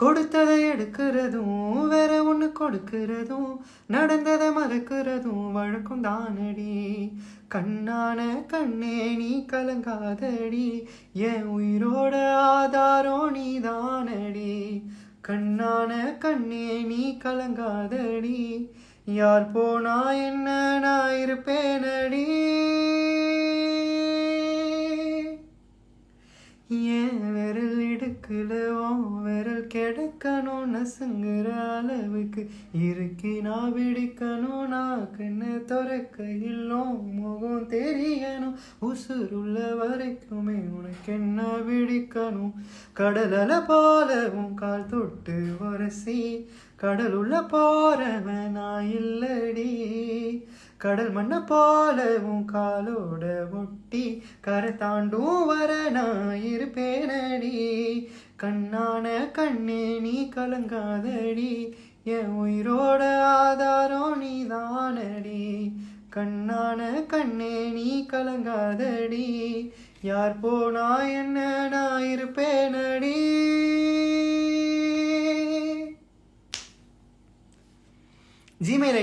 கொடுத்ததை எடுக்கிறதும் வேற ஒன்று கொடுக்கிறதும் நடந்ததை மறக்கிறதும் வழக்கம் தானடி. கண்ணான கண்ணே நீ கலங்காதடி, என் உயிரோட ஆதாரம் நீ தானடி. கண்ணான கண்ணே நீ கலங்காதடி, யார் போனா என்ன நான் இருப்பேனடி. ஏன் விரல் இடுக்குல விரல் கிடைக்கணும் நசுங்குற அளவுக்கு இருக்கு நான் பிடிக்கணும். நான் கண்ணை துறக்கையிலும் முகம் தெரியணும், உசுருள்ள வரைக்குமே உனக்கு என்ன பிடிக்கணும். கடலல போலவும் கால் தொட்டு வரசி கடல் உள்ள போறவன் நான் இல்லடி. கடல் மண்ண போலவும் காலோட ஒட்டி கரை தாண்டும் வர நான் இருப்பேனடி. கண்ணான கண்ணே நீ கலங்காதடி, என் உயிரோட ஆதாரம் நீ தானடி. கண்ணான கண்ணே நீ கலங்காதடி, யார் போனா என்ன நான் இருப்பேனடி. Gmail